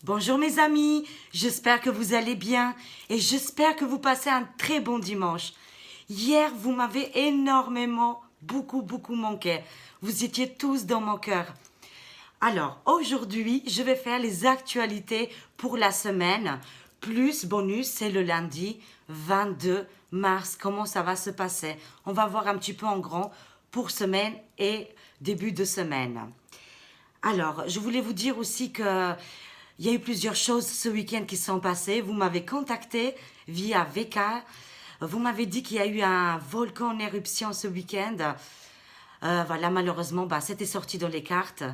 Bonjour mes amis, j'espère que vous allez bien et j'espère que vous passez un très bon dimanche. Hier, vous m'avez énormément, beaucoup manqué. Vous étiez tous dans mon cœur. Alors, aujourd'hui, je vais faire les actualités pour la semaine. Plus bonus, c'est le lundi 22 mars. Comment ça va se passer? On va voir un petit peu en grand pour semaine et début de semaine. Alors, je voulais vous dire aussi que il y a eu plusieurs choses ce week-end qui se sont passées. Vous m'avez contacté via VK. Vous m'avez dit qu'il y a eu un volcan en éruption ce week-end. Voilà, malheureusement, c'était sorti dans les cartes.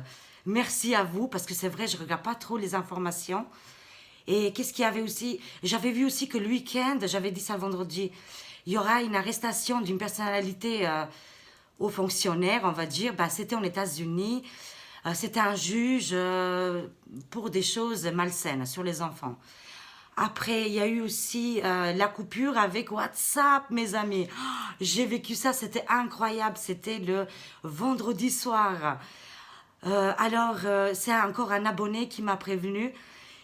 Merci à vous, parce que c'est vrai, je ne regarde pas trop les informations. Et qu'est-ce qu'il y avait aussi? J'avais vu aussi que le week-end, j'avais dit ça le vendredi, il y aura une arrestation d'une personnalité aux fonctionnaires, on va dire. C'était aux États-Unis. C'était un juge pour des choses malsaines sur les enfants. Après, il y a eu aussi la coupure avec WhatsApp, mes amis. J'ai vécu ça, c'était incroyable. C'était le vendredi soir. C'est encore un abonné qui m'a prévenu.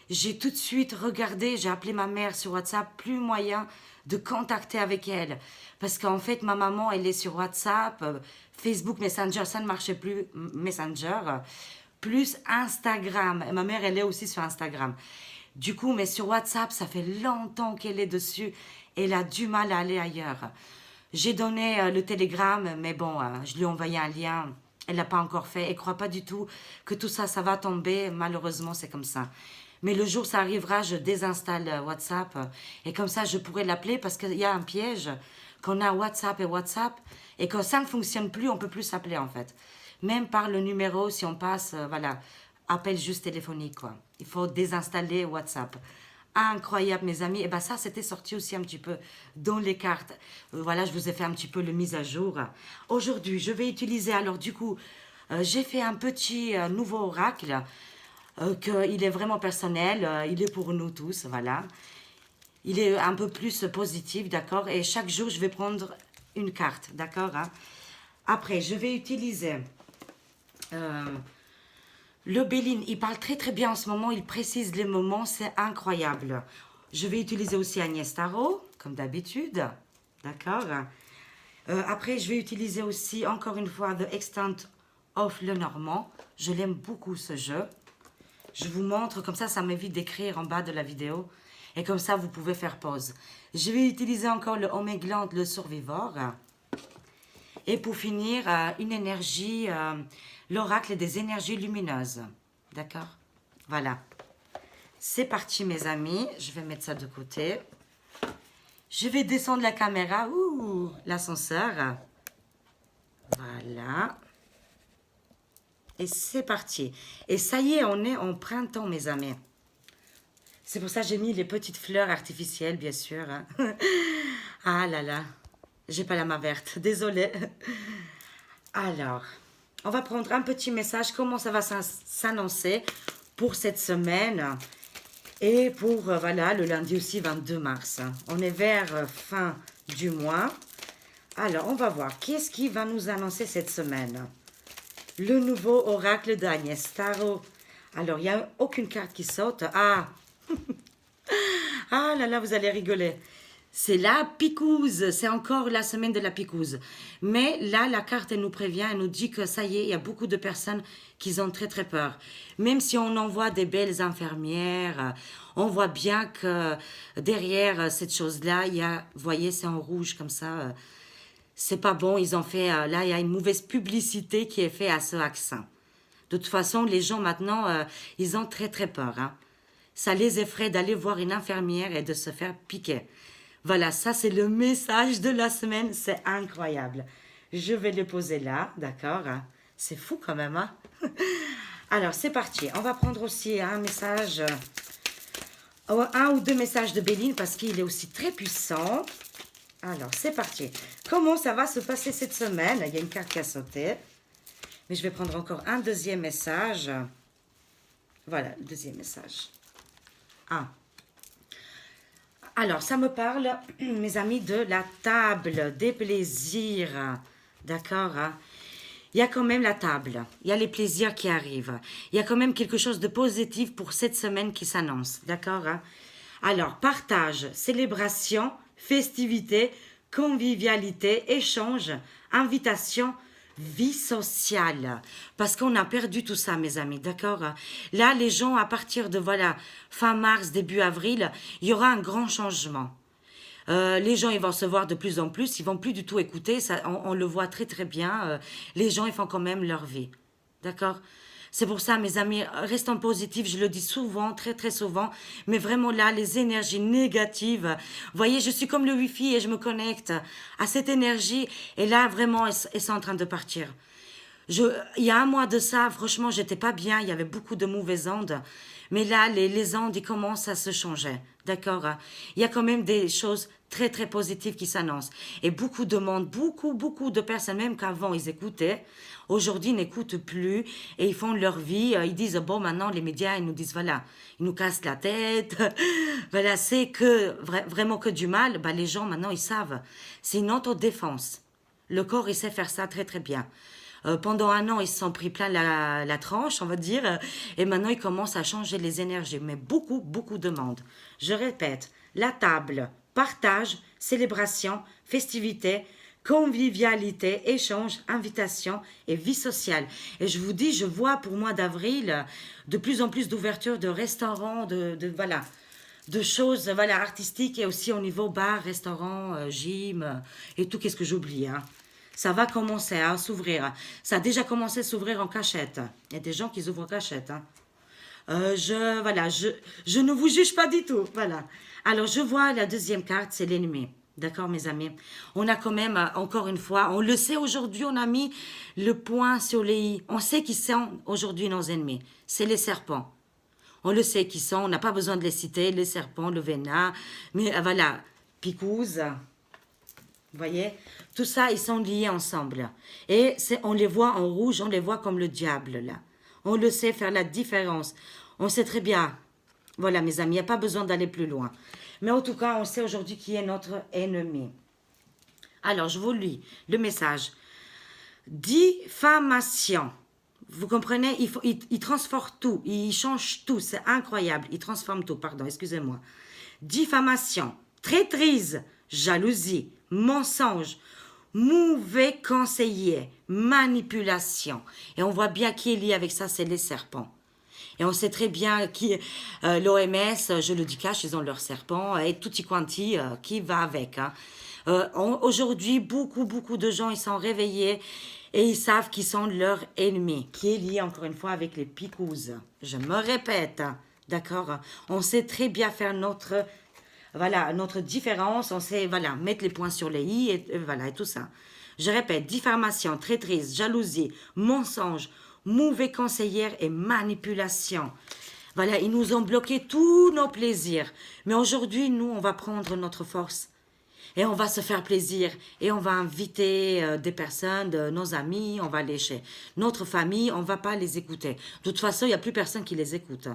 J'ai tout de suite regardé, j'ai appelé ma mère sur WhatsApp, plus moyen de contacter avec elle. Parce qu'en fait, ma maman, elle est sur WhatsApp, Facebook Messenger, ça ne marchait plus, Messenger, plus Instagram. Et ma mère, elle est aussi sur Instagram. Du coup, mais sur WhatsApp, ça fait longtemps qu'elle est dessus. Elle a du mal à aller ailleurs. J'ai donné le télégramme, mais bon, je lui ai envoyé un lien. Elle l'a pas encore fait. Elle ne croit pas du tout que tout ça, ça va tomber. Malheureusement, c'est comme ça. Mais le jour où ça arrivera, je désinstalle WhatsApp. Et comme ça, je pourrai l'appeler parce qu'il y a un piège. Qu'on a WhatsApp et WhatsApp. Et quand ça ne fonctionne plus, on ne peut plus s'appeler en fait. Même par le numéro, si on passe, voilà, appel juste téléphonique, quoi. Il faut désinstaller WhatsApp. Incroyable, mes amis. Et ça, c'était sorti aussi un petit peu dans les cartes. Voilà, je vous ai fait un petit peu le mise à jour. Aujourd'hui, je vais utiliser, alors du coup, j'ai fait un petit nouveau oracle, qu'il est vraiment personnel, il est pour nous tous, voilà. Il est un peu plus positif, d'accord? Et chaque jour, je vais prendre une carte, d'accord, hein? Après, je vais utiliser le Béline. Il parle très bien en ce moment, il précise les moments, c'est incroyable. Je vais utiliser aussi Agnès Tarot, comme d'habitude, d'accord? Après, je vais utiliser aussi, encore une fois, The Extent of Lenormand. Je l'aime beaucoup, ce jeu. Je vous montre, comme ça m'évite d'écrire en bas de la vidéo. Et comme ça, vous pouvez faire pause. Je vais utiliser encore le Omegland, le Survivor. Et pour finir, une énergie, l'oracle des énergies lumineuses. D'accord? Voilà. C'est parti, mes amis. Je vais mettre ça de côté. Je vais descendre la caméra. Ouh, l'ascenseur. Voilà. Et c'est parti. Et ça y est, on est en printemps, mes amis. C'est pour ça que j'ai mis les petites fleurs artificielles, bien sûr. Hein. Ah là là, j'ai pas la main verte, désolée. Alors, on va prendre un petit message, comment ça va s'annoncer pour cette semaine. Et pour, voilà, le lundi aussi, 22 mars. On est vers fin du mois. Alors, on va voir, qu'est-ce qui va nous annoncer cette semaine? Le nouveau oracle d'Agnès Tarot. Alors, il n'y a aucune carte qui saute. Ah, ah là là, vous allez rigoler. C'est la picouse, c'est encore la semaine de la picouse. Mais là, la carte, elle nous prévient, elle nous dit que ça y est, il y a beaucoup de personnes qui ont très peur. Même si on envoie des belles infirmières, on voit bien que derrière cette chose-là, il y a, vous voyez, c'est en rouge comme ça. C'est pas bon, ils ont fait, là, il y a une mauvaise publicité qui est faite à ce vaccin. De toute façon, les gens maintenant, ils ont très peur. Hein. Ça les effraie d'aller voir une infirmière et de se faire piquer. Voilà, ça c'est le message de la semaine, c'est incroyable. Je vais le poser là, d'accord? C'est fou quand même, hein? Alors, c'est parti. On va prendre aussi un message, un ou deux messages de Béline parce qu'il est aussi très puissant. Alors, c'est parti. Comment ça va se passer cette semaine? Il y a une carte qui a sauté. Mais je vais prendre encore un deuxième message. Voilà, le deuxième message. Ah. Alors, ça me parle, mes amis, de la table des plaisirs. D'accord? Hein? il y a quand même la table, il y a les plaisirs qui arrivent, il y a quand même quelque chose de positif pour cette semaine qui s'annonce, d'accord, hein? Alors, partage, célébration, festivité, convivialité, échange, invitation, vie sociale. Parce qu'on a perdu tout ça, mes amis, d'accord, hein? Là, les gens, à partir de, voilà, fin mars, début avril, il y aura un grand changement. Les gens, ils vont se voir de plus en plus, ils vont plus du tout écouter, ça, on le voit très très bien, les gens, ils font quand même leur vie, d'accord? C'est pour ça, mes amis, restons positifs, je le dis souvent, très très souvent, mais vraiment là, les énergies négatives, vous voyez, je suis comme le Wi-Fi et je me connecte à cette énergie, et là, vraiment, elles sont en train de partir. Il y a un mois de ça, franchement, j'étais pas bien. Il y avait beaucoup de mauvaises ondes. Mais là, les ondes, ils commencent à se changer. D'accord, hein? Il y a quand même des choses très, très positives qui s'annoncent. Et beaucoup de monde, beaucoup de personnes, même qu'avant, ils écoutaient, aujourd'hui, n'écoutent plus et ils font leur vie. Ils disent, bon, maintenant, les médias, ils nous disent, voilà, ils nous cassent la tête. Voilà, c'est que, vraiment que du mal. Bah, les gens, maintenant, ils savent. C'est une autodéfense. Le corps, il sait faire ça très, très bien. Pendant un an, ils se sont pris plein la tranche, on va dire, et maintenant, ils commencent à changer les énergies, mais beaucoup de monde. Je répète, la table, partage, célébration, festivité, convivialité, échange, invitation et vie sociale. Et je vous dis, je vois pour mois d'avril de plus en plus d'ouvertures de restaurants, voilà, de choses voilà, artistiques et aussi au niveau bar, restaurant, gym et tout, qu'est-ce que j'oublie, hein. Ça va commencer à s'ouvrir. Ça a déjà commencé à s'ouvrir en cachette. Il y a des gens qui ouvrent en cachette, hein. Voilà, je ne vous juge pas du tout. Voilà. Alors, je vois la deuxième carte, c'est l'ennemi. D'accord, mes amis? On a quand même, encore une fois, on le sait aujourd'hui, on a mis le point sur les i. On sait qui sont aujourd'hui nos ennemis. C'est les serpents. On le sait qui sont, on n'a pas besoin de les citer, les serpents, le venin, mais voilà, Picouze, vous voyez, tout ça, ils sont liés ensemble. Et on les voit en rouge, on les voit comme le diable, là. On le sait faire la différence. On sait très bien. Voilà, mes amis, il n'y a pas besoin d'aller plus loin. Mais en tout cas, on sait aujourd'hui qui est notre ennemi. Alors, je vous lis le message. Diffamation. Vous comprenez, il transforme tout, il change tout, c'est incroyable. Il transforme tout, pardon, excusez-moi. Diffamation, traîtrise, jalousie, mensonge, mauvais conseiller, manipulation. Et on voit bien qui est lié avec ça, c'est les serpents. Et on sait très bien qui, l'OMS, je le dis cache, ils ont leur serpent, et tutti quanti, qui va avec, hein. Aujourd'hui, beaucoup de gens, ils sont réveillés et ils savent qu'ils sont leurs ennemis, qui est lié encore une fois avec les picouzes. Je me répète, hein, d'accord? On sait très bien faire notre différence, on sait, voilà, mettre les points sur les i, et voilà, et tout ça. Je répète, diffamation, traîtrise, jalousie, mensonge, mauvais conseillère et manipulation. Voilà, ils nous ont bloqué tous nos plaisirs. Mais aujourd'hui, nous, on va prendre notre force. Et on va se faire plaisir. Et on va inviter des personnes, nos amis, on va aller chez notre famille, on ne va pas les écouter. De toute façon, il n'y a plus personne qui les écoute.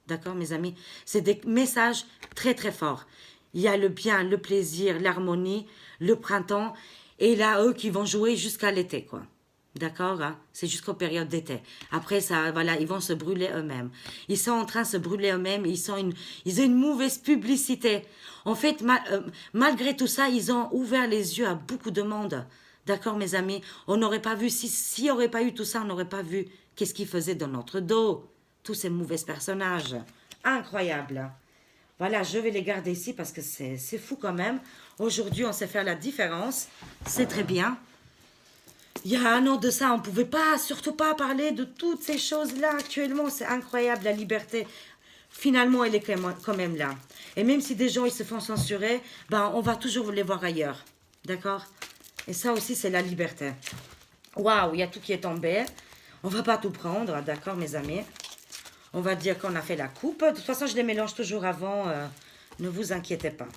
D'accord, mes amis? C'est des messages très, très forts. Il y a le bien, le plaisir, l'harmonie, le printemps. Et là, eux qui vont jouer jusqu'à l'été, quoi. D'accord, hein? C'est jusqu'aux périodes d'été. Après, ça, voilà, ils vont se brûler eux-mêmes. Ils sont en train de se brûler eux-mêmes. Ils ont une mauvaise publicité. En fait, malgré tout ça, ils ont ouvert les yeux à beaucoup de monde. D'accord, mes amis? On n'aurait pas vu, s'il n'y aurait pas eu tout ça, on n'aurait pas vu qu'est-ce qu'ils faisaient dans notre dos. Tous ces mauvais personnages. Incroyable. Voilà, je vais les garder ici parce que c'est fou quand même. Aujourd'hui, on sait faire la différence. C'est très bien. Il y a un an de ça, on ne pouvait pas, surtout pas parler de toutes ces choses-là. Actuellement, c'est incroyable, la liberté. Finalement, elle est quand même là. Et même si des gens ils se font censurer, ben, on va toujours les voir ailleurs. D'accord? Et ça aussi, c'est la liberté. Waouh, il y a tout qui est tombé. On ne va pas tout prendre, d'accord, mes amis? On va dire qu'on a fait la coupe. De toute façon, je les mélange toujours avant. Ne vous inquiétez pas.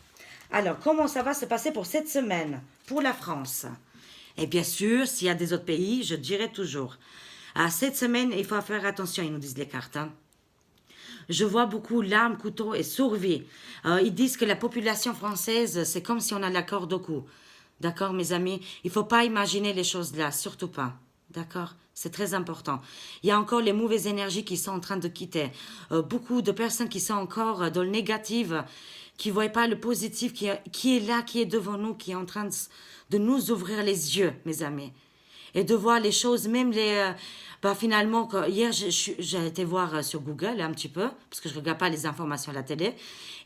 Alors, comment ça va se passer pour cette semaine, pour la France? Et bien sûr, s'il y a des autres pays, je dirais toujours. Cette semaine, il faut faire attention, ils nous disent les cartes, hein. Je vois beaucoup larmes, couteaux et survie. Ils disent que la population française, c'est comme si on a la corde au cou. D'accord, mes amis? Il ne faut pas imaginer les choses là, surtout pas. D'accord? C'est très important. Il y a encore les mauvaises énergies qui sont en train de quitter. Beaucoup de personnes qui sont encore dans le négatif, qui ne voient pas le positif qui est là, qui est devant nous, qui est en train de nous ouvrir les yeux, mes amis. Et de voir les choses, même finalement, hier, j'ai été voir sur Google un petit peu, parce que je ne regarde pas les informations à la télé.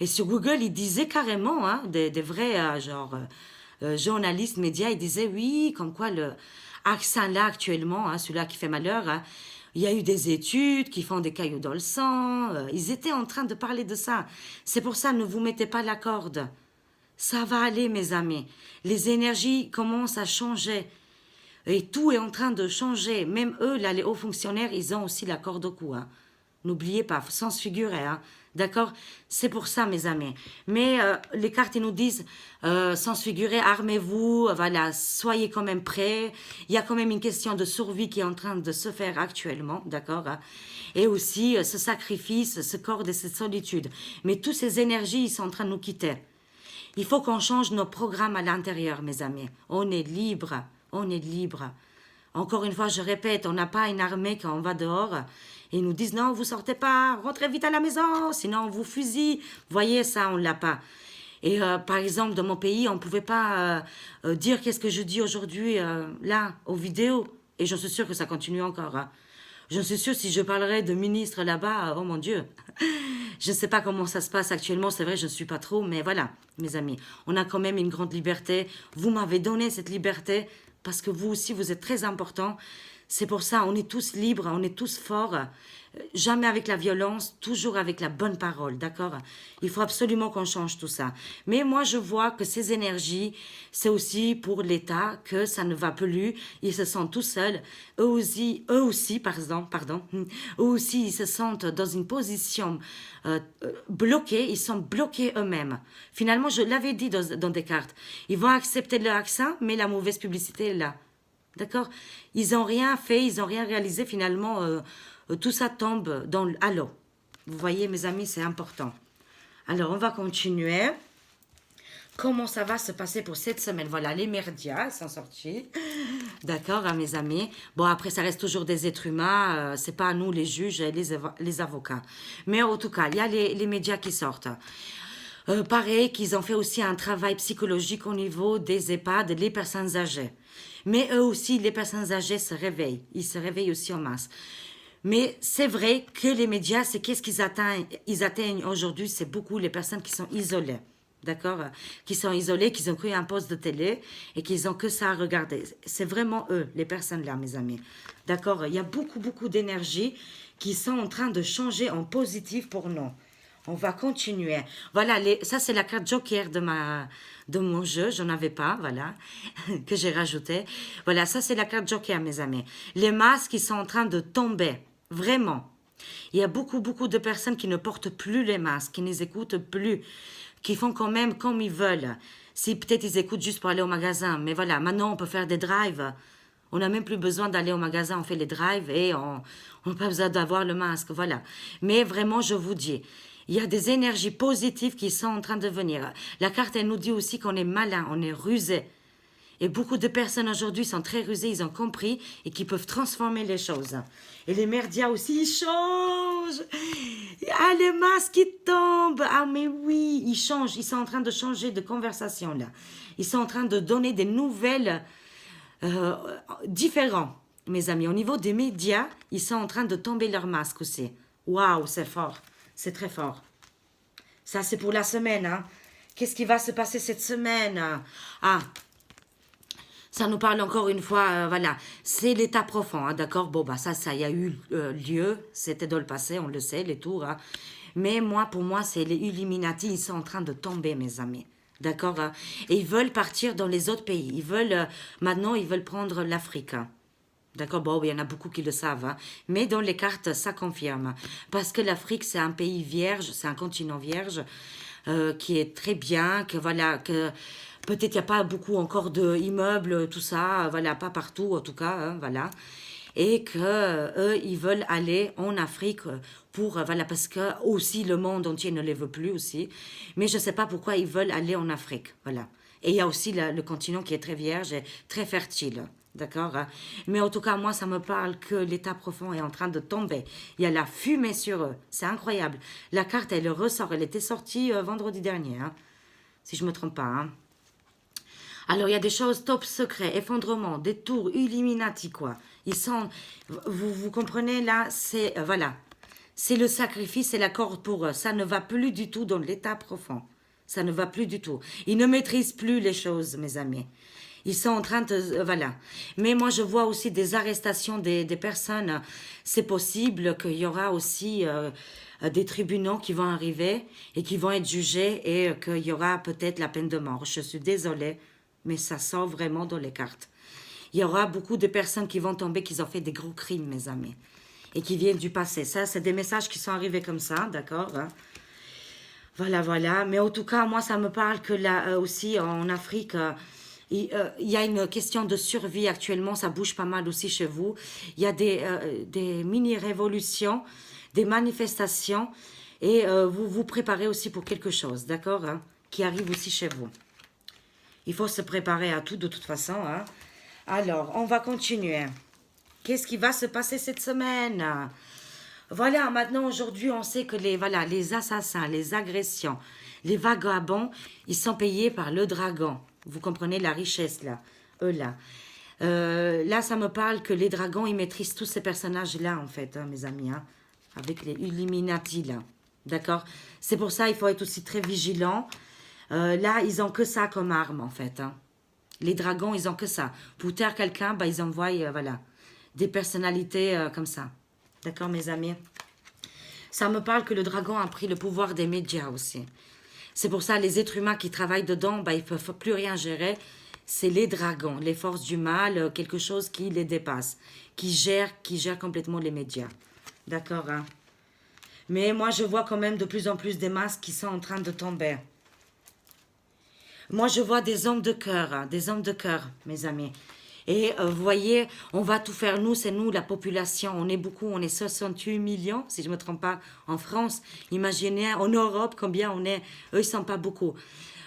Et sur Google, ils disaient carrément, hein, des vrais, journalistes, médias, ils disaient, oui, comme quoi le accent là actuellement, hein, celui-là qui fait malheur, hein, il y a eu des études qui font des cailloux dans le sang. Ils étaient en train de parler de ça. C'est pour ça, ne vous mettez pas la corde. Ça va aller, mes amis. Les énergies commencent à changer. Et tout est en train de changer. Même eux, là, les hauts fonctionnaires, ils ont aussi la corde au cou. Hein. N'oubliez pas, sans se figurer. Hein. D'accord? C'est pour ça, mes amis. Mais les cartes, ils nous disent, sans se figurer, armez-vous, voilà, soyez quand même prêts. Il y a quand même une question de survie qui est en train de se faire actuellement. D'accord? Hein. Et aussi, ce sacrifice, ce corps et cette solitude. Mais toutes ces énergies, ils sont en train de nous quitter. Il faut qu'on change nos programmes à l'intérieur, mes amis. On est libre. On est libre. Encore une fois, je répète, on n'a pas une armée quand on va dehors et ils nous disent non, vous sortez pas, rentrez vite à la maison, sinon on vous fusille. Vous voyez, ça, on l'a pas. Et par exemple, dans mon pays, on ne pouvait pas dire qu'est-ce que je dis aujourd'hui, là, aux vidéos. Et je suis sûre que ça continue encore. Hein. Je suis sûre si je parlerais de ministre là-bas, oh mon Dieu. Je ne sais pas comment ça se passe actuellement, c'est vrai, je ne suis pas trop, mais voilà, mes amis, on a quand même une grande liberté. Vous m'avez donné cette liberté parce que vous aussi, vous êtes très importants. C'est pour ça, on est tous libres, on est tous forts. Jamais avec la violence, toujours avec la bonne parole, d'accord? Il faut absolument qu'on change tout ça. Mais moi, je vois que ces énergies, c'est aussi pour l'État que ça ne va plus. Ils se sentent tout seuls. Eux aussi, eux aussi, ils se sentent dans une position bloquée. Ils sont bloqués eux-mêmes. Finalement, je l'avais dit dans des cartes. Ils vont accepter leur accent, mais la mauvaise publicité est là. D'accord? Ils n'ont rien fait, ils n'ont rien réalisé. Finalement, tout ça tombe à l'eau. Vous voyez, mes amis, c'est important. Alors, on va continuer. Comment ça va se passer pour cette semaine? Voilà, les médias sont sortis. D'accord, hein, mes amis. Bon, après, ça reste toujours des êtres humains. C'est pas à nous, les juges et les avocats. Mais en tout cas, il y a les médias qui sortent. Pareil qu'ils ont fait aussi un travail psychologique au niveau des EHPAD, les personnes âgées. Mais eux aussi, les personnes âgées se réveillent. Ils se réveillent aussi en masse. Mais c'est vrai que les médias, c'est qu'est-ce qu'ils atteignent? Ils atteignent aujourd'hui, c'est beaucoup les personnes qui sont isolées. D'accord? Qui sont isolées, qui ont pris un poste de télé et qui ont que ça à regarder. C'est vraiment eux, les personnes-là, mes amis. D'accord? Il y a beaucoup, beaucoup d'énergie qui sont en train de changer en positif pour nous. On va continuer. Voilà, ça c'est la carte Joker de mon jeu. J'en avais pas, voilà, que j'ai rajouté. Voilà, ça c'est la carte Joker, mes amis. Les masques, ils sont en train de tomber. Vraiment. Il y a beaucoup, beaucoup de personnes qui ne portent plus les masques, qui ne les écoutent plus, qui font quand même comme ils veulent. Si peut-être ils écoutent juste pour aller au magasin. Mais voilà, maintenant on peut faire des drives. On n'a même plus besoin d'aller au magasin, on fait les drives et on n'a pas besoin d'avoir le masque, voilà. Mais vraiment, je vous dis, il y a des énergies positives qui sont en train de venir. La carte, elle nous dit aussi qu'on est malin, on est rusé. Et beaucoup de personnes aujourd'hui sont très rusées, ils ont compris et qui peuvent transformer les choses. Et les médias aussi, ils changent. Ah, les masques, ils tombent. Ah, mais oui, ils changent. Ils sont en train de changer de conversation, là. Ils sont en train de donner des nouvelles différentes, mes amis. Au niveau des médias, ils sont en train de tomber leurs masques aussi. Waouh, c'est fort. C'est très fort. Ça, c'est pour la semaine. Hein. Qu'est-ce qui va se passer cette semaine? Ah, ça nous parle encore une fois, voilà, c'est l'état profond, hein, d'accord? Bon, bah ça y a eu lieu, c'était dans le passé, on le sait, les tours. Hein. Mais pour moi, c'est les Illuminati, ils sont en train de tomber, mes amis. D'accord? Hein? Et ils veulent partir dans les autres pays. Maintenant, ils veulent prendre l'Afrique. Hein. D'accord, bon, il y en a beaucoup qui le savent, hein. Mais dans les cartes, ça confirme. Parce que l'Afrique, c'est un pays vierge, c'est un continent vierge qui est très bien, que voilà, que peut-être il n'y a pas beaucoup encore d'immeubles, tout ça, voilà, pas partout en tout cas, hein, voilà. Et que eux, ils veulent aller en Afrique voilà, parce que aussi le monde entier ne les veut plus aussi. Mais je ne sais pas pourquoi ils veulent aller en Afrique, voilà. Et il y a aussi le continent qui est très vierge et très fertile. D'accord, hein. Mais en tout cas, moi, ça me parle que l'état profond est en train de tomber. Il y a la fumée sur eux. C'est incroyable. La carte, elle ressort. Elle était sortie vendredi dernier, hein, si je me trompe pas, hein. Alors, il y a des choses top secret, effondrement, des tours, Illuminati, quoi. Ils sont... vous comprenez, là, c'est... voilà. C'est le sacrifice, c'est la corde pour eux. Ça ne va plus du tout dans l'état profond. Ça ne va plus du tout. Ils ne maîtrisent plus les choses, mes amis. Ils sont en train de... voilà. Mais moi, je vois aussi des arrestations des personnes. C'est possible qu'il y aura aussi des tribunaux qui vont arriver et qui vont être jugés et qu'il y aura peut-être la peine de mort. Je suis désolée, mais ça sort vraiment dans les cartes. Il y aura beaucoup de personnes qui vont tomber, qui ont fait des gros crimes, mes amis, et qui viennent du passé. Ça, c'est des messages qui sont arrivés comme ça, d'accord, hein. Voilà, voilà. Mais en tout cas, moi, ça me parle que là aussi, en Afrique, il y a une question de survie actuellement. Ça bouge pas mal aussi chez vous. Il y a des mini-révolutions, des manifestations. Et vous vous préparez aussi pour quelque chose, d'accord, hein, qui arrive aussi chez vous. Il faut se préparer à tout de toute façon, hein. Alors, on va continuer. Qu'est-ce qui va se passer cette semaine? Voilà, maintenant, aujourd'hui, on sait que voilà, les assassins, les agressions, les vagabonds, ils sont payés par le dragon. Vous comprenez la richesse, là. Eux, là. Là, ça me parle que les dragons, ils maîtrisent tous ces personnages-là, en fait, hein, mes amis, hein, avec les Illuminati, là. D'accord? C'est pour ça il faut être aussi très vigilant. Là, ils ont que ça comme arme, en fait, hein. Les dragons, ils ont que ça. Pour taire quelqu'un, bah, ils envoient, voilà, des personnalités comme ça. D'accord, mes amis? Ça me parle que le dragon a pris le pouvoir des médias aussi. C'est pour ça les êtres humains qui travaillent dedans, bah, ils ne peuvent plus rien gérer. C'est les dragons, les forces du mal, quelque chose qui les dépasse, qui gère complètement les médias. D'accord, hein? Mais moi, je vois quand même de plus en plus des masques qui sont en train de tomber. Moi, je vois des hommes de cœur, hein, des hommes de cœur, mes amis. Et vous voyez, on va tout faire, nous, c'est nous, la population. On est beaucoup, on est 68 millions, si je ne me trompe pas, en France. Imaginez, en Europe, combien on est. Eux, ils ne sont pas beaucoup.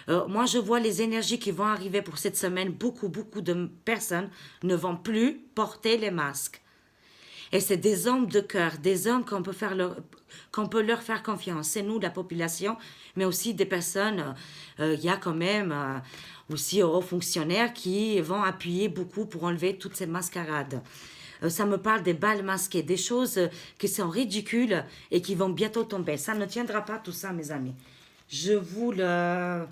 Moi, je vois les énergies qui vont arriver pour cette semaine. Beaucoup, beaucoup de personnes ne vont plus porter les masques. Et c'est des hommes de cœur, des hommes qu'on peut leur faire confiance. C'est nous, la population, mais aussi des personnes, il y a quand même aussi hauts fonctionnaires qui vont appuyer beaucoup pour enlever toutes ces mascarades. Ça me parle des balles masquées, des choses qui sont ridicules et qui vont bientôt tomber. Ça ne tiendra pas tout ça, mes amis. Je vous le...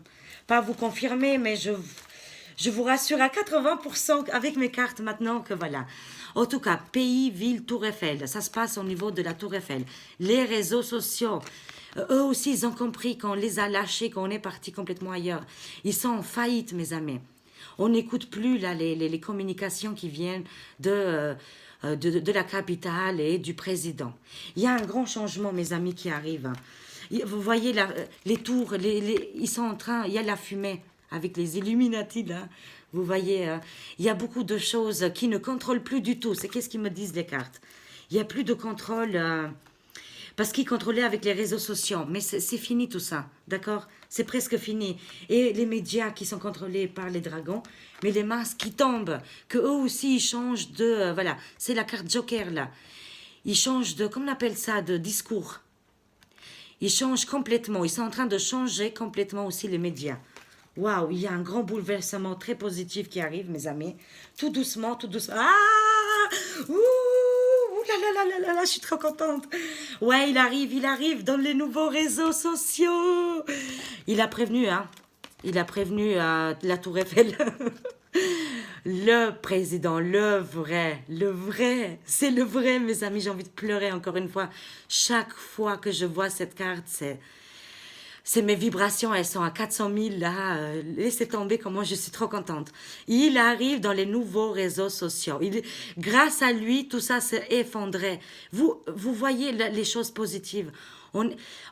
pas vous confirmer, mais je vous rassure à 80% avec mes cartes maintenant que voilà. En tout cas, pays, ville, Tour Eiffel. Ça se passe au niveau de la Tour Eiffel. Les réseaux sociaux. Eux aussi, ils ont compris qu'on les a lâchés, qu'on est parti complètement ailleurs. Ils sont en faillite, mes amis. On n'écoute plus là, les communications qui viennent de la capitale et du président. Il y a un grand changement, mes amis, qui arrive. Vous voyez, là, les tours, ils sont en train... Il y a la fumée avec les Illuminati, là. Vous voyez, il y a beaucoup de choses qui ne contrôlent plus du tout. C'est qu'est-ce qu'ils me disent, les cartes. Il n'y a plus de contrôle... parce qu'ils contrôlaient avec les réseaux sociaux. Mais c'est fini tout ça, d'accord? C'est presque fini. Et les médias qui sont contrôlés par les dragons, mais les masques qui tombent, que eux aussi ils changent de... voilà, c'est la carte Joker là. Ils changent de... comment on appelle ça? De discours. Ils changent complètement. Ils sont en train de changer complètement aussi les médias. Waouh, il y a un grand bouleversement très positif qui arrive, mes amis. Tout doucement, tout doucement. Ah! Ouh! Je suis trop contente. Ouais, il arrive dans les nouveaux réseaux sociaux. Il a prévenu, hein. Il a prévenu la Tour Eiffel. Le président, le vrai. C'est le vrai, mes amis. J'ai envie de pleurer encore une fois. Chaque fois que je vois cette carte, c'est mes vibrations, elles sont à 400 000 là. Laissez tomber, comment je suis trop contente. Il arrive dans les nouveaux réseaux sociaux. Grâce à lui, tout ça s'est effondré. Vous voyez les choses positives.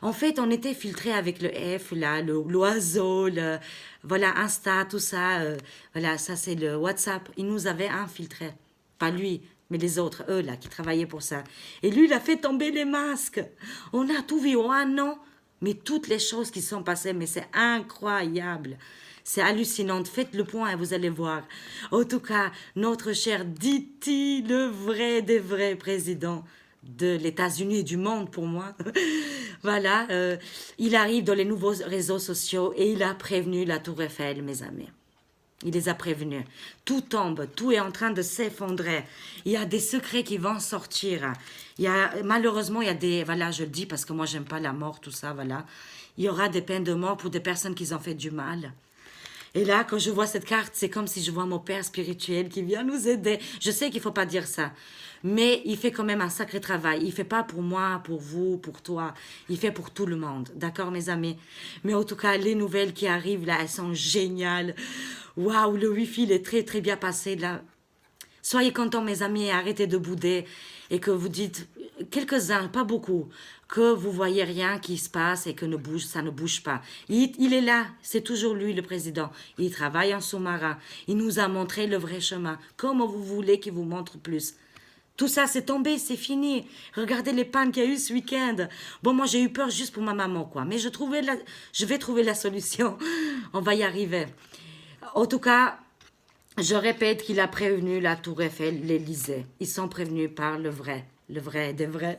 En fait, on était filtré avec le F, là, l'oiseau, voilà, Insta, tout ça. Voilà, ça c'est le WhatsApp. Il nous avait infiltré. Pas lui, mais les autres, eux là, qui travaillaient pour ça. Et lui, il a fait tomber les masques. On a tout vu en un an. Mais toutes les choses qui sont passées, mais c'est incroyable. C'est hallucinant. Faites le point et vous allez voir. En tout cas, notre cher Diti, le vrai des vrais présidents de l'États-Unis et du monde pour moi. Voilà, il arrive dans les nouveaux réseaux sociaux et il a prévenu la Tour Eiffel, mes amis. Il les a prévenus. Tout tombe, tout est en train de s'effondrer. Il y a des secrets qui vont sortir. Malheureusement, il y a des... Voilà, je le dis parce que moi, j'aime pas la mort, tout ça, voilà. Il y aura des peines de mort pour des personnes qui ont fait du mal. Et là, quand je vois cette carte, c'est comme si je vois mon père spirituel qui vient nous aider. Je sais qu'il faut pas dire ça, mais il fait quand même un sacré travail. Il fait pas pour moi, pour vous, pour toi. Il fait pour tout le monde. D'accord, mes amis? Mais en tout cas, les nouvelles qui arrivent là, elles sont géniales. Waouh, le wifi, il est très, très bien passé là. Soyez contents, mes amis, et arrêtez de bouder et que vous dites, quelques-uns, pas beaucoup, que vous voyez rien qui se passe et que ça ne bouge pas. Il est là, c'est toujours lui le président. Il travaille en sous-marin. Il nous a montré le vrai chemin. Comment vous voulez qu'il vous montre plus? Tout ça, c'est tombé, c'est fini. Regardez les pannes qu'il y a eu ce week-end. Bon, moi, j'ai eu peur juste pour ma maman, quoi. Mais je vais trouver la solution. On va y arriver. En tout cas, je répète qu'il a prévenu la Tour Eiffel, l'Élysée. Ils sont prévenus par le vrai des vrais.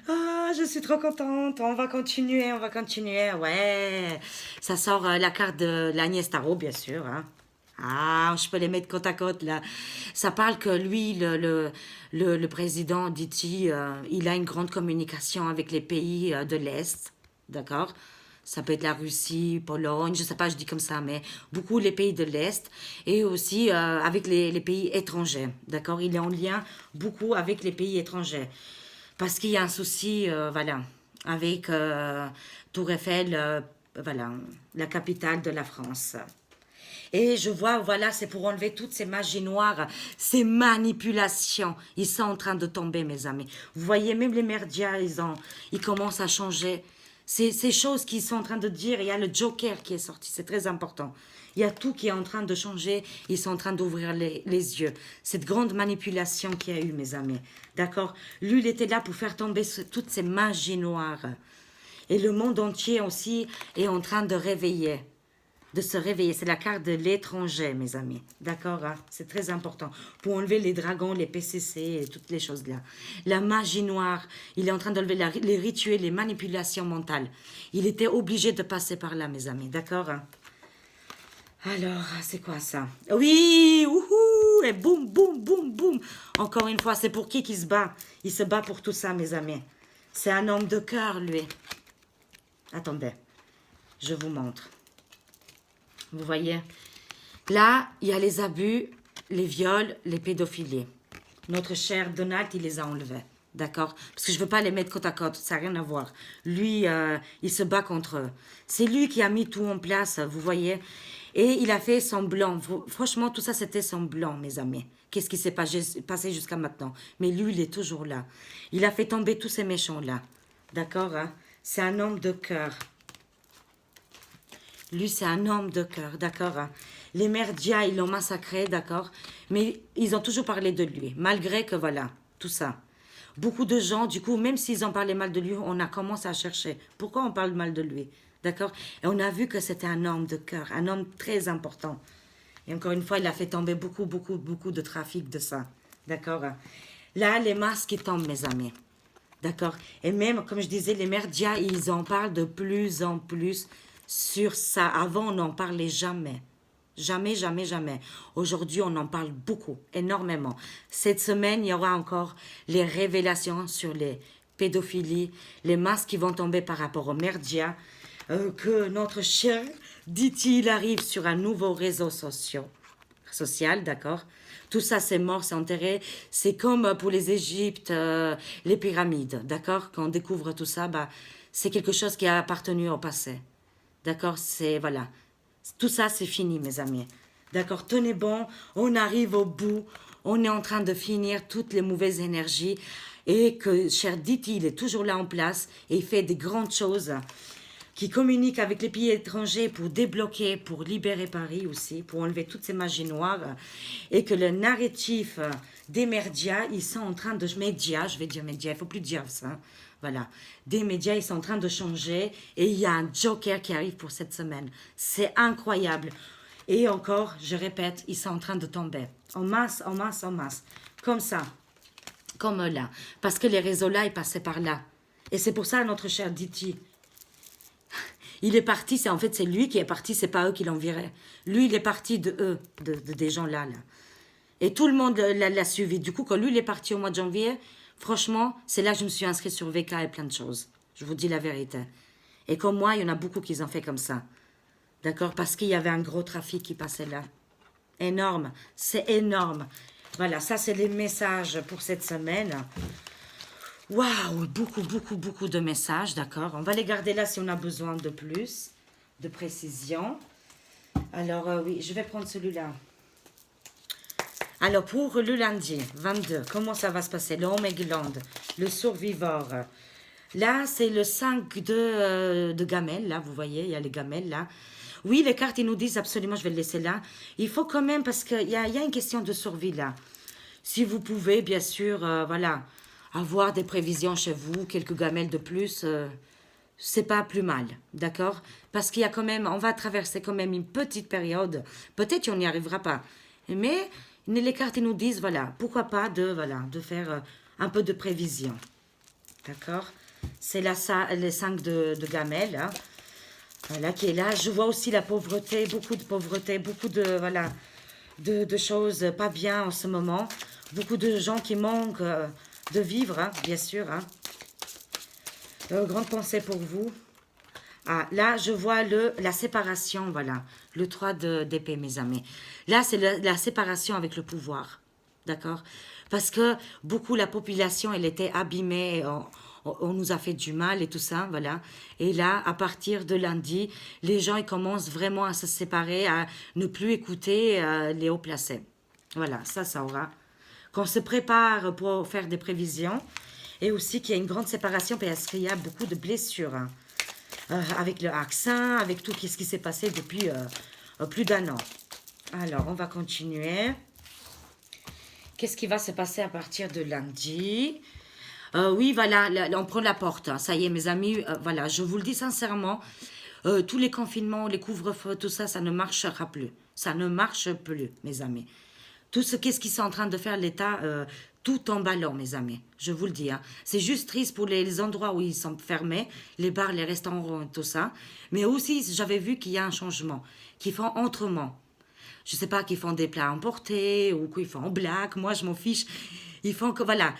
Ah, je suis trop contente. On va continuer. Ouais. Ça sort la carte de l'Agnès Tarot, bien sûr. Hein. Ah, je peux les mettre côte à côte, là. Ça parle que lui, le président Diti, il a une grande communication avec les pays de l'Est. D'accord? Ça peut être la Russie, Pologne, je sais pas, je dis comme ça, mais beaucoup les pays de l'Est et aussi avec les pays étrangers, d'accord? Il est en lien beaucoup avec les pays étrangers parce qu'il y a un souci, voilà, avec Tour Eiffel, voilà, la capitale de la France. Et je vois, voilà, c'est pour enlever toutes ces magies noires, ces manipulations. Ils sont en train de tomber, mes amis. Vous voyez, même les merdias, ils commencent à changer. Ces choses qui sont en train de dire, il y a le Joker qui est sorti, c'est très important. Il y a tout qui est en train de changer, ils sont en train d'ouvrir les yeux. Cette grande manipulation qu'il y a eu, mes amis. D'accord? Lui, il était là pour faire tomber toutes ces magies noires. Et le monde entier aussi est en train de se réveiller. C'est la carte de l'étranger, mes amis. D'accord, hein? C'est très important. Pour enlever les dragons, les PCC et toutes les choses là. La magie noire, il est en train d'enlever les rituels, les manipulations mentales. Il était obligé de passer par là, mes amis. D'accord, hein? Alors, c'est quoi ça? Oui, ouhou, et boum, boum, boum, boum. Encore une fois, c'est pour qui se bat? Il se bat pour tout ça, mes amis. C'est un homme de cœur, lui. Attendez, je vous montre. Vous voyez? Là, il y a les abus, les viols, les pédophilies. Notre cher Donald, il les a enlevés. D'accord? Parce que je ne veux pas les mettre côte à côte. Ça n'a rien à voir. Lui, il se bat contre eux. C'est lui qui a mis tout en place, vous voyez? Et il a fait semblant. Franchement, tout ça, c'était semblant, mes amis. Qu'est-ce qui s'est passé jusqu'à maintenant? Mais lui, il est toujours là. Il a fait tomber tous ces méchants-là. D'accord? Hein? C'est un homme de cœur. Lui, c'est un homme de cœur, d'accord? Hein? Les merdias, ils l'ont massacré, d'accord? Mais ils ont toujours parlé de lui, malgré que, voilà, tout ça. Beaucoup de gens, du coup, même s'ils ont parlé mal de lui, on a commencé à chercher. Pourquoi on parle mal de lui? D'accord? Et on a vu que c'était un homme de cœur, un homme très important. Et encore une fois, il a fait tomber beaucoup, beaucoup, beaucoup de trafic de ça. D'accord? Hein? Là, les masques, ils tombent, mes amis. D'accord? Et même, comme je disais, les merdias, ils en parlent de plus en plus sur ça. Avant, on n'en parlait jamais. Jamais, jamais, jamais. Aujourd'hui, on en parle beaucoup, énormément. Cette semaine, il y aura encore les révélations sur les pédophilies, les masques qui vont tomber par rapport aux merdias, que notre cher Diti, il arrive sur un nouveau réseau social, d'accord? Tout ça, c'est mort, c'est enterré. C'est comme pour les Égyptes, les pyramides, d'accord? Quand on découvre tout ça, bah, c'est quelque chose qui a appartenu au passé. D'accord? C'est, voilà. Tout ça, c'est fini, mes amis. D'accord? Tenez bon, on arrive au bout. On est en train de finir toutes les mauvaises énergies. Et que cher Diti, il est toujours là en place. Et il fait des grandes choses. Qui communique avec les pays étrangers pour débloquer, pour libérer Paris aussi. Pour enlever toutes ces magies noires. Et que le narratif des médias, ils sont en train de... Médias, je vais dire médias, il ne faut plus dire ça. Voilà. Des médias, ils sont en train de changer et il y a un joker qui arrive pour cette semaine. C'est incroyable. Et encore, je répète, ils sont en train de tomber. En masse, en masse, en masse. Comme ça. Comme là. Parce que les réseaux là, ils passaient par là. Et c'est pour ça, notre cher Diti, il est parti, en fait, c'est lui qui est parti, c'est pas eux qui l'ont viré. Lui, il est parti de eux, des gens là. Et tout le monde l'a suivi. Du coup, quand lui, il est parti au mois de janvier, franchement, c'est là que je me suis inscrite sur VK et plein de choses. Je vous dis la vérité. Et comme moi, il y en a beaucoup qui ont fait comme ça. D'accord? Parce qu'il y avait un gros trafic qui passait là. Énorme. C'est énorme. Voilà, ça, c'est les messages pour cette semaine. Waouh, beaucoup, beaucoup, beaucoup de messages, d'accord. On va les garder là si on a besoin de plus, de précision. Alors, oui, je vais prendre celui-là. Alors, pour le lundi 22, comment ça va se passer? Le Homeland, le survivor. Là, c'est le 5 de gamelles, là, vous voyez, il y a les gamelles, là. Oui, les cartes, ils nous disent absolument, je vais le laisser là. Il faut quand même, parce qu'il y a une question de survie, là. Si vous pouvez, bien sûr, voilà, avoir des prévisions chez vous, quelques gamelles de plus, c'est pas plus mal, d'accord? Parce qu'il y a quand même, on va traverser quand même une petite période. Peut-être qu'on n'y arrivera pas. Mais les cartes ils nous disent, voilà, pourquoi pas de faire un peu de prévision. D'accord? C'est là ça, les 5 de gamelles, hein. Voilà, qui est là. Je vois aussi la pauvreté, beaucoup de, voilà, de choses pas bien en ce moment. Beaucoup de gens qui manquent de vivre, hein, bien sûr. Hein. Grande pensée pour vous. Ah, là, je vois la séparation, voilà. Le 3 d'épée, mes amis. Là, c'est la séparation avec le pouvoir. D'accord? Parce que beaucoup, la population, elle était abîmée. On nous a fait du mal et tout ça, voilà. Et là, à partir de lundi, les gens, ils commencent vraiment à se séparer, à ne plus écouter les hauts placés. Voilà, ça aura. Qu'on se prépare pour faire des prévisions. Et aussi qu'il y a une grande séparation parce qu'il y a beaucoup de blessures. Hein. Avec le vaccin, avec tout ce qui s'est passé depuis plus d'un an. Alors, on va continuer. Qu'est-ce qui va se passer à partir de lundi? Oui, voilà, on prend la porte. Hein. Ça y est, mes amis, voilà, je vous le dis sincèrement, tous les confinements, les couvre-feux, tout ça, ça ne marchera plus. Ça ne marche plus, mes amis. Qu'est-ce qu'ils sont en train de faire l'État, tout en ballon, mes amis. Je vous le dis. Hein. C'est juste triste pour les endroits où ils sont fermés, les bars, les restaurants, tout ça. Mais aussi, j'avais vu qu'il y a un changement, qu'ils font autrement. Je ne sais pas, qu'ils font des plats emportés ou qu'ils font en black. Moi, je m'en fiche. Ils font que, voilà,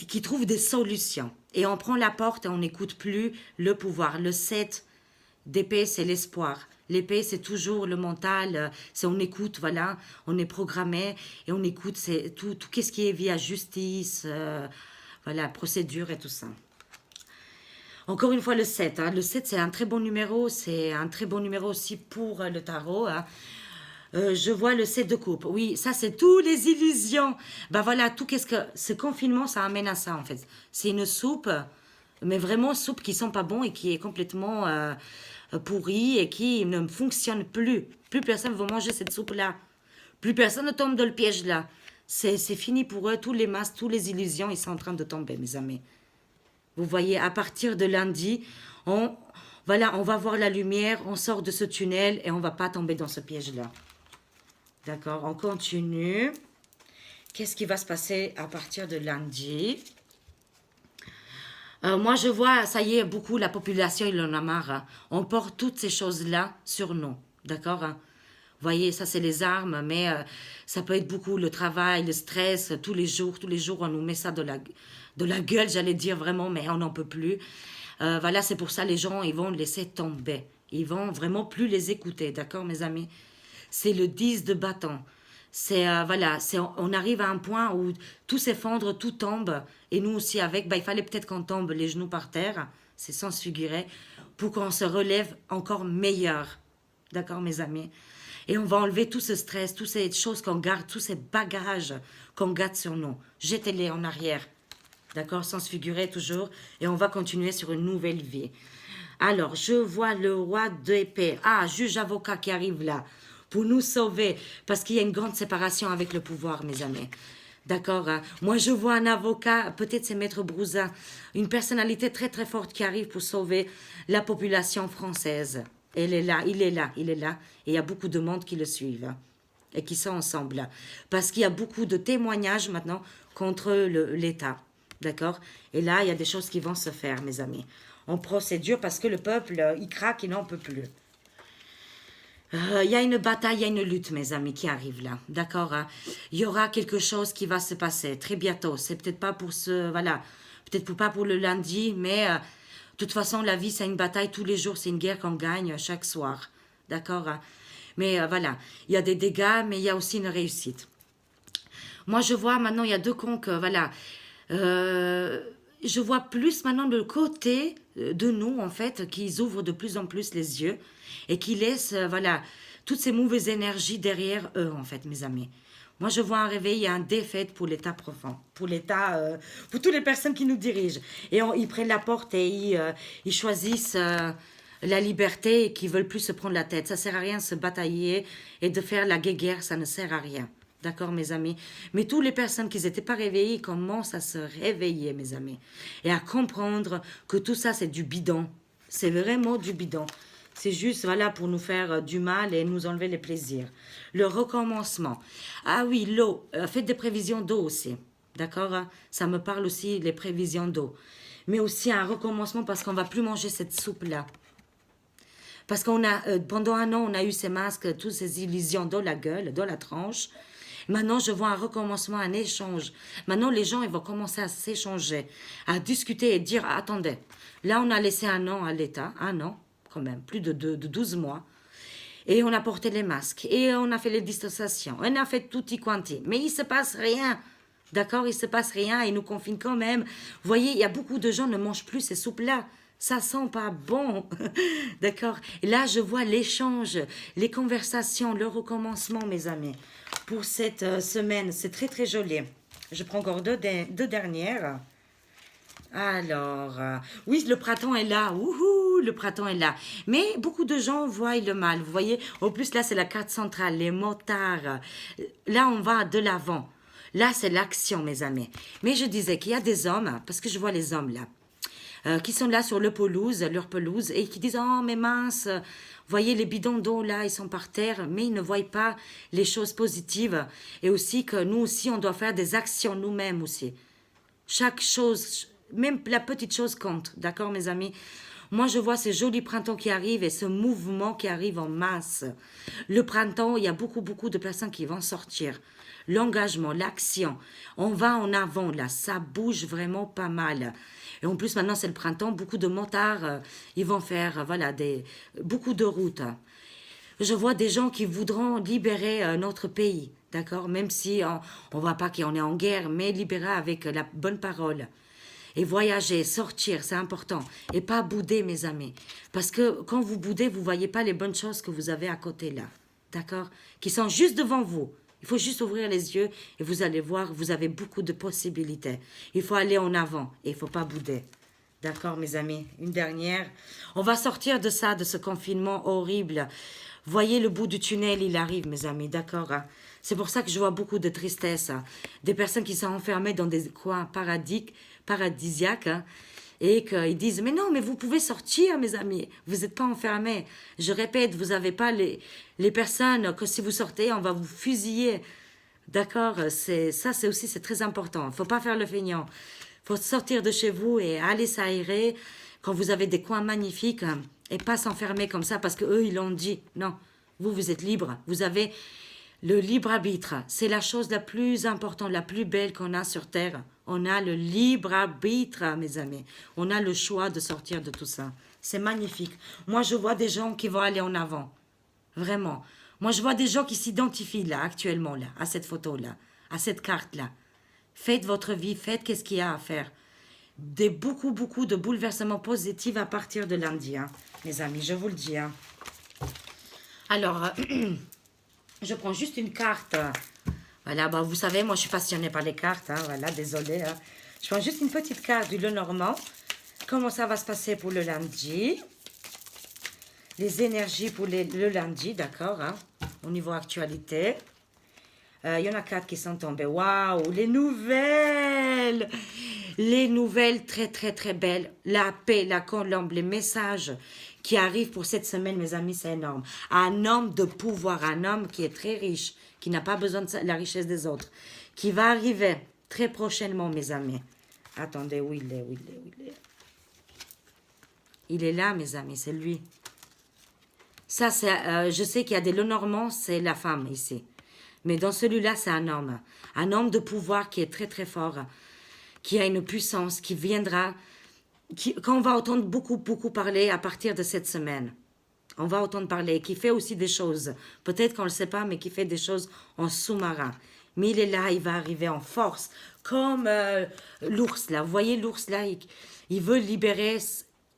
qu'ils trouvent des solutions. Et on prend la porte et on n'écoute plus le pouvoir. Le 7 d'épée, c'est l'espoir. L'épée, c'est toujours le mental, c'est on écoute, voilà, on est programmé et on écoute, c'est tout ce qui est via justice, voilà, procédure et tout ça. Encore une fois, le 7. Hein. Le 7, c'est un très bon numéro, c'est un très bon numéro aussi pour le tarot. Hein. Je vois le 7 de coupe. Oui, ça, c'est toutes les illusions. Ben voilà, ce confinement, ça amène à ça, en fait. C'est une soupe, mais vraiment soupe qui sent pas bon et qui est complètement pourrie et qui ne fonctionne plus. Plus personne ne va manger cette soupe-là. Plus personne ne tombe dans le piège là. C'est fini pour eux. Tous les masques, toutes les illusions, ils sont en train de tomber, mes amis. Vous voyez, à partir de lundi, on va voir la lumière, on sort de ce tunnel et on ne va pas tomber dans ce piège-là. D'accord, on continue. Qu'est-ce qui va se passer à partir de lundi? Moi, je vois, ça y est, beaucoup, la population, il en a marre. Hein. On porte toutes ces choses-là sur nous. D'accord? Hein. Vous voyez, ça, c'est les armes, mais ça peut être beaucoup le travail, le stress, tous les jours, on nous met ça de la gueule, j'allais dire vraiment, mais on n'en peut plus. Voilà, c'est pour ça, les gens, ils vont laisser tomber. Ils vont vraiment plus les écouter. D'accord, mes amis? C'est le 10 de bâton. On arrive à un point où tout s'effondre, tout tombe, et nous aussi avec, il fallait peut-être qu'on tombe les genoux par terre, c'est sans se figurer, pour qu'on se relève encore meilleur. D'accord, mes amis? Et on va enlever tout ce stress, toutes ces choses qu'on garde, tous ces bagages qu'on garde sur nous. Jetez-les en arrière. D'accord, sans se figurer toujours, et on va continuer sur une nouvelle vie. Alors, je vois le roi d'épée. Ah, juge avocat qui arrive là pour nous sauver, parce qu'il y a une grande séparation avec le pouvoir, mes amis. D'accord, hein. Moi, je vois un avocat, peut-être c'est Maître Brousin, une personnalité très très forte qui arrive pour sauver la population française. Elle est là, il est là, il est là. Et il y a beaucoup de monde qui le suivent, hein, et qui sont ensemble, là. Parce qu'il y a beaucoup de témoignages maintenant contre l'État. D'accord. Et là, il y a des choses qui vont se faire, mes amis. En procédure, parce que le peuple, il craque, il n'en peut plus. Il y a une bataille, il y a une lutte, mes amis, qui arrive là. D'accord, hein. Il y aura quelque chose qui va se passer très bientôt. C'est peut-être pas pour ce. Voilà. Peut-être pas pour le lundi, mais de toute façon, la vie, c'est une bataille tous les jours. C'est une guerre qu'on gagne chaque soir. D'accord, hein. Mais voilà. Il y a des dégâts, mais il y a aussi une réussite. Moi, je vois maintenant, il y a deux cons que. Voilà. Euh, je vois plus maintenant le côté de nous, en fait, qui ouvrent de plus en plus les yeux et qui laissent, voilà, toutes ces mauvaises énergies derrière eux, en fait, mes amis. Moi, je vois un réveil et un défaite pour l'État profond, pour l'État, pour toutes les personnes qui nous dirigent. Et ils prennent la porte et ils choisissent la liberté et qui veulent plus se prendre la tête. Ça sert à rien de se batailler et de faire la guéguerre, ça ne sert à rien. D'accord, mes amis? Mais toutes les personnes qui n'étaient pas réveillées commencent à se réveiller, mes amis. Et à comprendre que tout ça, c'est du bidon. C'est vraiment du bidon. C'est juste, voilà, pour nous faire du mal et nous enlever les plaisirs. Le recommencement. Ah oui, l'eau. Faites des prévisions d'eau aussi. D'accord, hein? Ça me parle aussi, les prévisions d'eau. Mais aussi un recommencement parce qu'on ne va plus manger cette soupe-là. Parce qu'on a, pendant un an, on a eu ces masques, toutes ces illusions dans la gueule, dans la tranche. Maintenant, je vois un recommencement, un échange. Maintenant, les gens, ils vont commencer à s'échanger, à discuter et dire, attendez, là, on a laissé un an à l'État, un an, quand même, plus de 12 mois. Et on a porté les masques, et on a fait les distanciations, on a fait tutti quanti. Mais il ne se passe rien. D'accord, il ne se passe rien, ils nous confinent quand même. Vous voyez, il y a beaucoup de gens qui ne mangent plus ces soupes-là. Ça sent pas bon. D'accord. Et là, je vois l'échange, les conversations, le recommencement, mes amis. Pour cette semaine, c'est très très joli. Je prends encore deux dernières. Alors, oui, le printemps est là. Wouhou, le printemps est là. Mais beaucoup de gens voient le mal. Vous voyez, en plus, là, c'est la carte centrale, les motards. Là, on va de l'avant. Là, c'est l'action, mes amis. Mais je disais qu'il y a des hommes, parce que je vois les hommes là, qui sont là sur leur pelouse, et qui disent oh mais mince, voyez les bidons d'eau là, ils sont par terre, mais ils ne voient pas les choses positives et aussi que nous aussi on doit faire des actions nous-mêmes aussi. Chaque chose, même la petite chose compte, d'accord mes amis. Moi, je vois ce joli printemps qui arrive et ce mouvement qui arrive en masse. Le printemps, il y a beaucoup, beaucoup de personnes qui vont sortir. L'engagement, l'action, on va en avant, là, ça bouge vraiment pas mal. Et en plus, maintenant, c'est le printemps, beaucoup de motards, ils vont faire, voilà, beaucoup de routes. Je vois des gens qui voudront libérer notre pays, d'accord? Même si on ne voit pas qu'on est en guerre, mais libérer avec la bonne parole. Et voyager, sortir, c'est important. Et pas bouder, mes amis. Parce que quand vous boudez, vous ne voyez pas les bonnes choses que vous avez à côté là. D'accord? Qui sont juste devant vous. Il faut juste ouvrir les yeux et vous allez voir, vous avez beaucoup de possibilités. Il faut aller en avant et il ne faut pas bouder. D'accord, mes amis? Une dernière. On va sortir de ça, de ce confinement horrible. Voyez le bout du tunnel, il arrive, mes amis, d'accord, hein? C'est pour ça que je vois beaucoup de tristesse. Hein. Des personnes qui sont enfermées dans des coins paradisiaques, hein, et qu'ils disent, mais non, mais vous pouvez sortir, mes amis, vous n'êtes pas enfermés. Je répète, vous n'avez pas les personnes que si vous sortez, on va vous fusiller. D'accord, c'est aussi, c'est très important. Il ne faut pas faire le feignant. Il faut sortir de chez vous et aller s'aérer quand vous avez des coins magnifiques, hein, et pas s'enfermer comme ça parce qu'eux, ils l'ont dit. Non, vous êtes libre. Vous avez le libre arbitre. C'est la chose la plus importante, la plus belle qu'on a sur Terre. On a le libre arbitre, mes amis. On a le choix de sortir de tout ça. C'est magnifique. Moi, je vois des gens qui vont aller en avant. Vraiment. Moi, je vois des gens qui s'identifient là, actuellement, là, à cette photo-là, à cette carte-là. Faites votre vie, faites qu'est-ce qu'il y a à faire. Beaucoup, beaucoup de bouleversements positifs à partir de lundi, hein, mes amis, je vous le dis. Hein. Alors, je prends juste une carte. Voilà, bah, vous savez, moi, je suis passionnée par les cartes. Hein, voilà, désolée. Hein. Je prends juste une petite carte du Lenormand. Comment ça va se passer pour le lundi? Les énergies pour le lundi, d'accord, hein, au niveau actualité. Il y en a 4 qui sont tombés. Waouh, les nouvelles! Les nouvelles très, très, très belles. La paix, la colombe, les messages qui arrivent pour cette semaine, mes amis, c'est énorme. Un homme de pouvoir, un homme qui est très riche, qui n'a pas besoin de la richesse des autres, qui va arriver très prochainement, mes amis. Attendez, où il est, où il est, où il est? Il est là, mes amis, c'est lui. Ça, c'est, je sais qu'il y a des Lenormands, c'est la femme ici. Mais dans celui-là, c'est un homme. Un homme de pouvoir qui est très, très fort, qui a une puissance, qui viendra, qu'on va entendre beaucoup, beaucoup parler à partir de cette semaine. On va entendre parler, qui fait aussi des choses. Peut-être qu'on ne le sait pas, mais qui fait des choses en sous-marin. Mais il est là, il va arriver en force, comme l'ours là. Vous voyez l'ours là, il veut libérer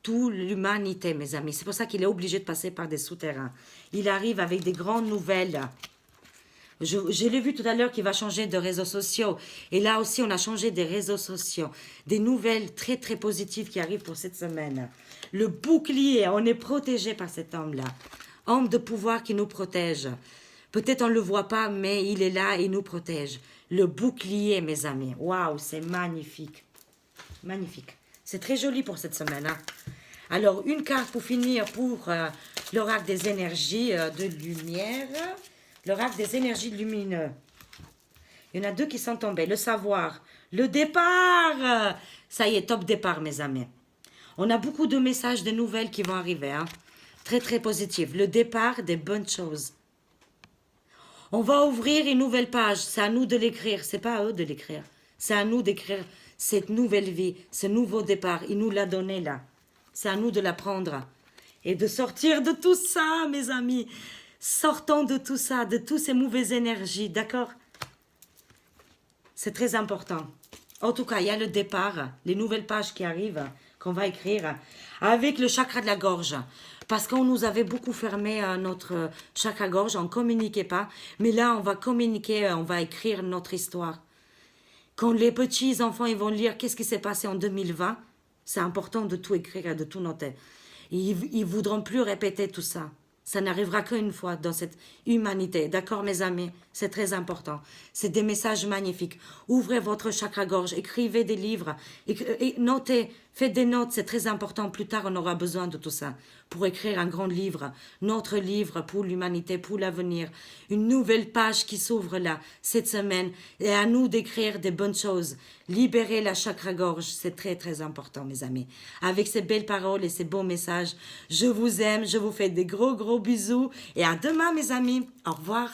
toute l'humanité, mes amis. C'est pour ça qu'il est obligé de passer par des souterrains. Il arrive avec des grandes nouvelles. Je l'ai vu tout à l'heure qu'il va changer de réseaux sociaux. Et là aussi, on a changé des réseaux sociaux. Des nouvelles très, très positives qui arrivent pour cette semaine. Le bouclier, on est protégé par cet homme-là. Homme de pouvoir qui nous protège. Peut-être on ne le voit pas, mais il est là et il nous protège. Le bouclier, mes amis. Waouh, c'est magnifique. Magnifique. C'est très joli pour cette semaine. Hein. Alors, une carte pour finir pour l'oracle des énergies de lumière. L'oracle des énergies lumineuses. Il y en a 2 qui sont tombés. Le savoir. Le départ. Ça y est, top départ, mes amis. On a beaucoup de messages, de nouvelles qui vont arriver. Hein. Très, très positifs. Le départ des bonnes choses. On va ouvrir une nouvelle page. C'est à nous de l'écrire. C'est pas à eux de l'écrire. C'est à nous d'écrire cette nouvelle vie, ce nouveau départ. Il nous l'a donné là. C'est à nous de la prendre. Et de sortir de tout ça, mes amis. Sortons de tout ça, de toutes ces mauvaises énergies. D'accord? C'est très important. En tout cas, il y a le départ, les nouvelles pages qui arrivent, qu'on va écrire, avec le chakra de la gorge. Parce qu'on nous avait beaucoup fermé notre chakra-gorge, on ne communiquait pas. Mais là, on va communiquer, on va écrire notre histoire. Quand les petits enfants ils vont lire qu'est-ce qui s'est passé en 2020, c'est important de tout écrire et de tout noter. Ils ne voudront plus répéter tout ça. Ça n'arrivera qu'une fois dans cette humanité. D'accord, mes amis? C'est très important. C'est des messages magnifiques. Ouvrez votre chakra-gorge, écrivez des livres, et notez, faites des notes, c'est très important. Plus tard, on aura besoin de tout ça pour écrire un grand livre, notre livre pour l'humanité, pour l'avenir. Une nouvelle page qui s'ouvre là, cette semaine. Et à nous d'écrire des bonnes choses. Libérer la chakra-gorge, c'est très, très important, mes amis. Avec ces belles paroles et ces beaux messages, je vous aime, je vous fais des gros, gros bisous. Et à demain, mes amis. Au revoir.